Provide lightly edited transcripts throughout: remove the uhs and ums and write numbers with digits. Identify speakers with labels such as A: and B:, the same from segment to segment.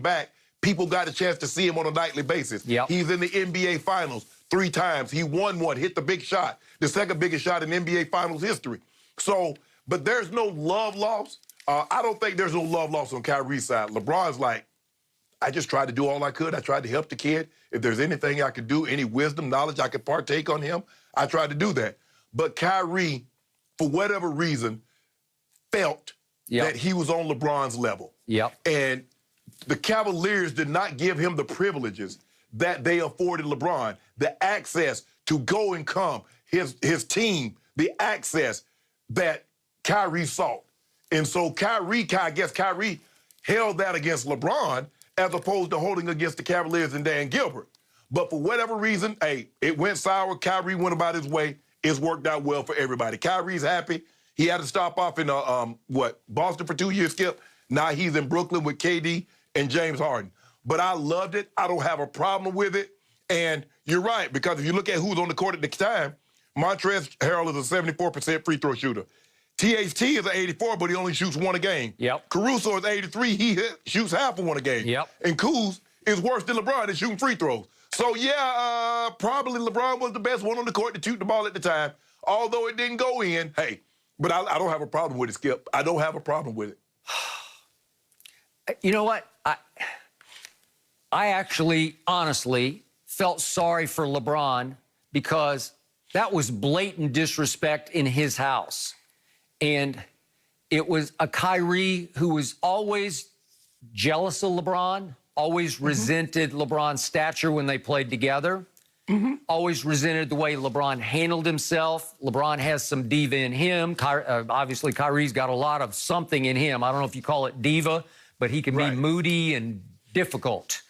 A: back, people got a chance to see him on a nightly basis.
B: Yep.
A: He's in the NBA Finals 3 times. He won one, hit the big shot, the second biggest shot in NBA Finals history. So, but there's no love loss. I don't think there's no love loss on Kyrie's side. LeBron's like, I just tried to do all I could. I tried to help the kid. If there's anything I could do, any wisdom, knowledge I could partake on him, I tried to do that. But Kyrie, for whatever reason, felt that he was on LeBron's level. And the Cavaliers did not give him the privileges that they afforded LeBron, the access to go and come, his team, the access that Kyrie sought. And so I guess Kyrie held that against LeBron as opposed to holding against the Cavaliers and Dan Gilbert. But for whatever reason, hey, it went sour. Kyrie went about his way. It's worked out well for everybody. Kyrie's happy. He had to stop off in, Boston for 2 years, Skip. Now he's in Brooklyn with KD and James Harden. But I loved it. I don't have a problem with it. And you're right, because if you look at who's on the court at the time, Montrezl Harrell is a 74% free throw shooter. THT is an 84, but he only shoots 1 a game. Caruso is 83. He shoots half of 1 a game. And Kuz is worse than LeBron at shooting free throws. So, yeah, probably LeBron was the best one on the court to shoot the ball at the time, although it didn't go in. Hey, but I don't have a problem with it, Skip. I don't have a problem with it.
B: You know what? I actually, honestly, felt sorry for LeBron because that was blatant disrespect in his house. And it was a Kyrie who was always jealous of LeBron, always resented LeBron's stature when they played together, always resented the way LeBron handled himself. LeBron has some diva in him. Obviously, Kyrie's got a lot of something in him. I don't know if you call it diva, but he can be moody and difficult.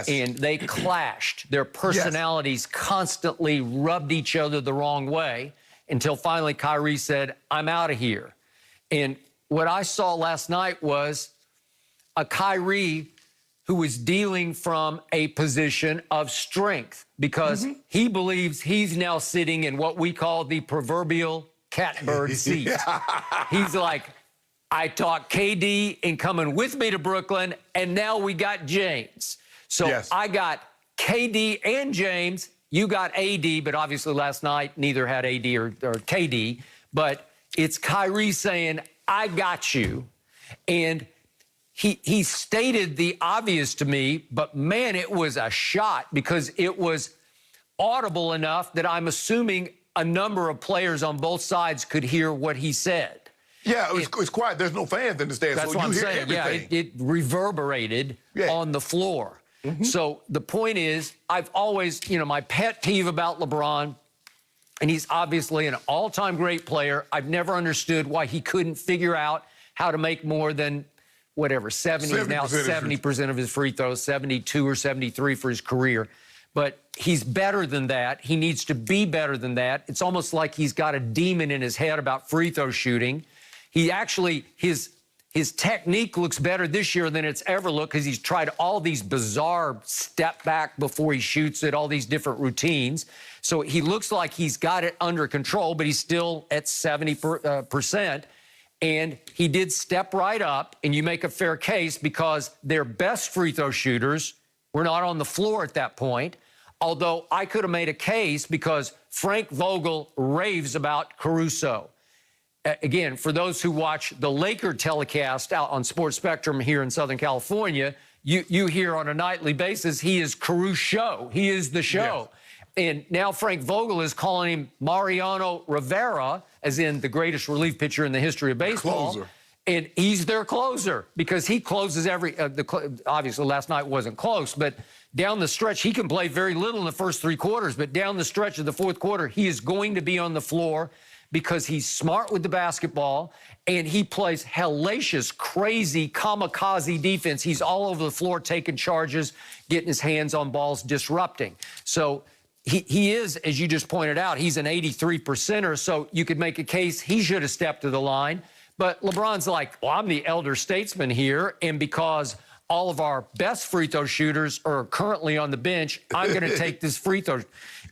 B: And they clashed. Their personalities constantly rubbed each other the wrong way until finally Kyrie said, I'm out of here. And what I saw last night was a Kyrie who was dealing from a position of strength because he believes he's now sitting in what we call the proverbial catbird seat. He's like, I talked KD and coming with me to Brooklyn, and now we got James. So I got KD and James. You got AD, but obviously last night neither had AD or KD. But it's Kyrie saying, I got you. And he stated the obvious to me, but man, it was a shot because it was audible enough that I'm assuming a number of players on both sides could hear what he said.
A: Yeah, it's quiet. There's no fans in the stands.
B: That's
A: so
B: what I'm saying.
A: Everything.
B: Yeah, it reverberated on the floor. So the point is, I've always, my pet peeve about LeBron, and he's obviously an all-time great player. I've never understood why he couldn't figure out how to make more than, whatever, 70% of his free throws, 72 or 73 for his career. But he's better than that. He needs to be better than that. It's almost like he's got a demon in his head about free throw shooting. He actually, his technique looks better this year than it's ever looked because he's tried all these bizarre step back before he shoots it, all these different routines. So he looks like he's got it under control, but he's still at 70%. And he did step right up, and you make a fair case because their best free throw shooters were not on the floor at that point. Although I could have made a case because Frank Vogel raves about Caruso. Again, for those who watch the Laker telecast out on Sports Spectrum here in Southern California, you hear on a nightly basis, he is Caruso's show. He is the show. And now Frank Vogel is calling him Mariano Rivera, as in the greatest relief pitcher in the history of baseball.
A: Closer.
B: And he's their closer because he closes every obviously, last night wasn't close, but down the stretch, he can play very little in the first 3 quarters, but down the stretch of the fourth quarter, he is going to be on the floor because he's smart with the basketball and he plays hellacious, crazy, kamikaze defense. He's all over the floor taking charges, getting his hands on balls, disrupting. So he is, as you just pointed out, he's an 83%er, so you could make a case he should have stepped to the line. But LeBron's like, well, I'm the elder statesman here, and because all of our best free throw shooters are currently on the bench, I'm going to take this free throw.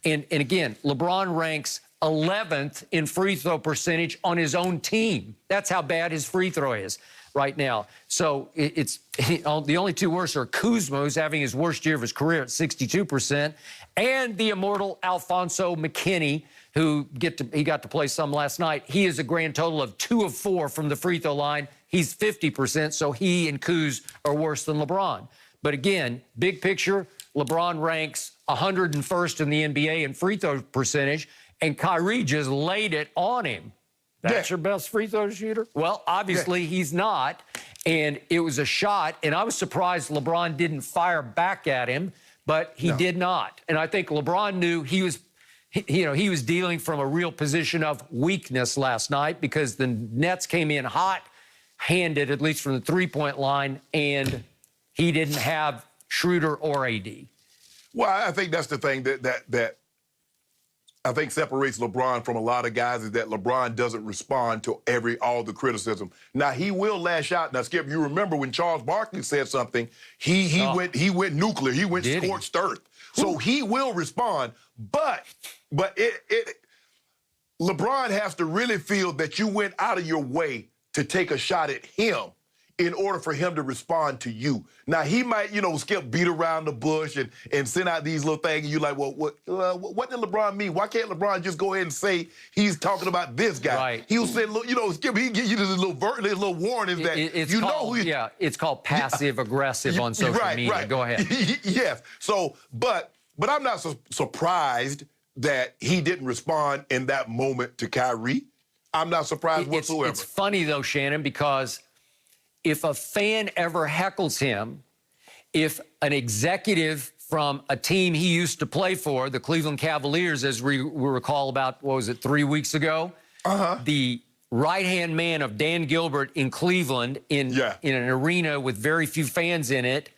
B: And again, LeBron ranks 11th in free throw percentage on his own team. That's how bad his free throw is. right now. So it's the only two worst are Kuzma, who's having his worst year of his career at 62%, and the immortal Alfonso McKinney, who he got to play some last night. He is a grand total of 2 of 4 from the free throw line. He's 50%, so he and Kuz are worse than LeBron. But again, big picture, LeBron ranks 101st in the NBA in free throw percentage, and Kyrie just laid it on him. That's your best free throw shooter? Well, obviously he's not, and it was a shot, and I was surprised LeBron didn't fire back at him, but he did not. And I think LeBron knew he was dealing from a real position of weakness last night because the Nets came in hot-handed, at least from the three-point line, and he didn't have Schroeder or AD.
A: Well, I think that's the thing that I think separates LeBron from a lot of guys is that LeBron doesn't respond to all the criticism. Now, he will lash out. Now, Skip, you remember when Charles Barkley said something, he went nuclear. He went scorched earth. So he will respond, but LeBron has to really feel that you went out of your way to take a shot at him in order for him to respond to you. Now, he might, Skip, beat around the bush and send out these little things, and you're like, well, what did LeBron mean? Why can't LeBron just go ahead and say he's talking about this guy?
B: Right.
A: He'll say, Skip, he'll give you this little warnings that
B: it's called passive-aggressive on social media.
A: Right.
B: Go ahead.
A: Yes. So, but I'm not surprised that he didn't respond in that moment to Kyrie. I'm not surprised whatsoever.
B: It's funny, though, Shannon, because if a fan ever heckles him, if an executive from a team he used to play for, the Cleveland Cavaliers, as we recall about, 3 weeks ago? The right-hand man of Dan Gilbert in Cleveland in an arena with very few fans in it,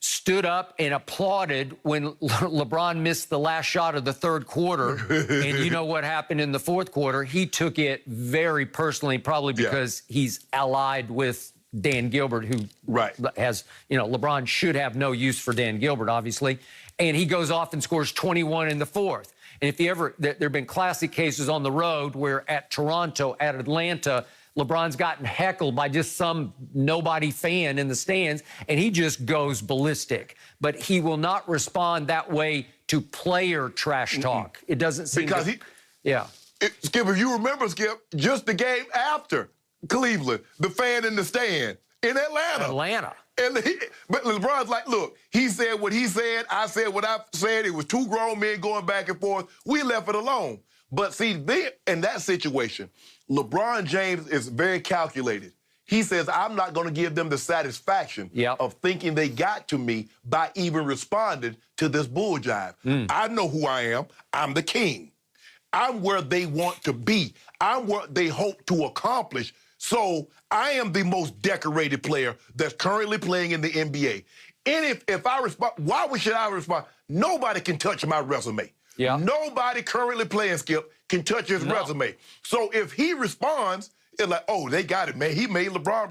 B: stood up and applauded when LeBron missed the last shot of the third quarter. And you know what happened in the fourth quarter? He took it very personally, probably because he's allied with Dan Gilbert, who has, LeBron should have no use for Dan Gilbert, obviously. And he goes off and scores 21 in the fourth. And if there have been classic cases on the road where at Toronto, at Atlanta, LeBron's gotten heckled by just some nobody fan in the stands, and he just goes ballistic. But he will not respond that way to player trash talk. It doesn't seem
A: because Skip, if you remember, Skip, just the game after Cleveland, the fan in the stand in Atlanta. But LeBron's like, look, he said what he said, I said what I said. It was two grown men going back and forth. We left it alone. But see, then in that situation, LeBron James is very calculated. He says, I'm not going to give them the satisfaction of thinking they got to me by even responding to this bull jive. I know who I am. I'm the king. I'm where they want to be. I'm what they hope to accomplish. So I am the most decorated player that's currently playing in the NBA. And if I respond, why should I respond? Nobody can touch my resume. Nobody currently playing, Skip, can touch his resume. So if he responds, it's like, oh, they got it, man. He made LeBron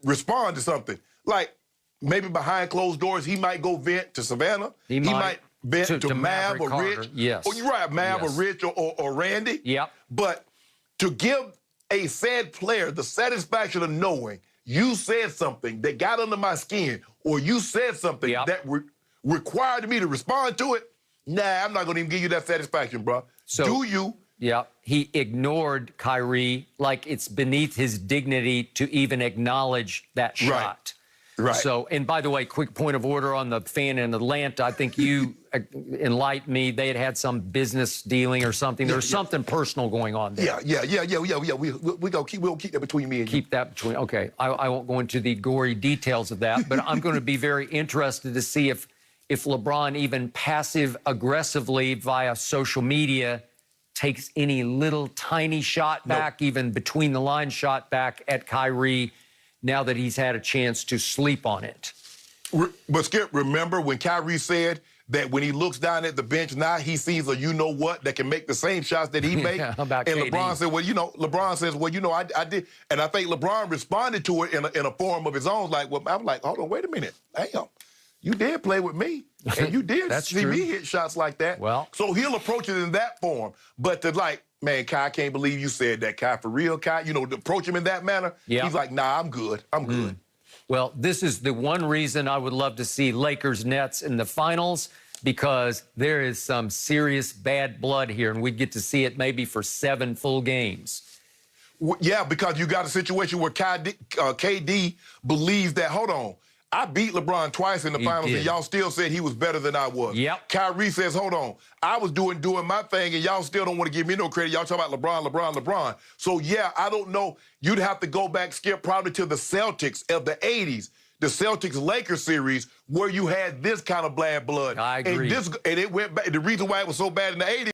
A: respond to something. Like maybe behind closed doors, he might go vent to Savannah. He might vent to Mav or Rich.
B: Yes.
A: Or you're right, Mav or Rich or Randy. But to give a said player the satisfaction of knowing you said something that got under my skin or you said something that required me to respond to it, nah, I'm not going to even give you that satisfaction, bro. So, do you?
B: Yeah, he ignored Kyrie like it's beneath his dignity to even acknowledge that shot.
A: Right.
B: So, and by the way, quick point of order on the fan in Atlanta. I think you enlightened me. They had some business dealing or something. There's something personal going on there. We'll keep that between me and you. Keep that between. Okay, I won't go into the gory details of that, but I'm going to be very interested to see if LeBron even passive-aggressively via social media takes any little tiny shot back, even between-the-line shot back at Kyrie, now that he's had a chance to sleep on it.
A: But, Skip, remember when Kyrie said that when he looks down at the bench now, he sees a you-know-what that can make the same shots that he made?
B: How about
A: and
B: KD?
A: LeBron said, LeBron says, I did. And I think LeBron responded to it in a form of his own, like, I'm like, hold on, wait a minute. Damn. You did play with me, and you did see me hit shots like that.
B: Well,
A: so he'll approach it in that form. But to Man, Kai, I can't believe you said that, Kai. For real, Kai, to approach him in that manner,
B: Yeah.
A: he's like, nah, I'm good. I'm good.
B: Well, this is the one reason I would love to see Lakers Nets in the finals, because there is some serious bad blood here, and we'd get to see it maybe for 7 full games.
A: Yeah, because you got a situation where KD believes that, hold on, I beat LeBron twice in the finals,
B: did.
A: and y'all still said he was better than I was.
B: Yep.
A: Kyrie says, hold on, I was doing my thing, and y'all still don't want to give me no credit. Y'all talk about LeBron. So, yeah, I don't know. You'd have to go back, Skip, probably to the Celtics of the 80s, the Celtics-Lakers series, where you had this kind of bad blood.
B: I agree.
A: And it went back. The reason why it was so bad in the 80s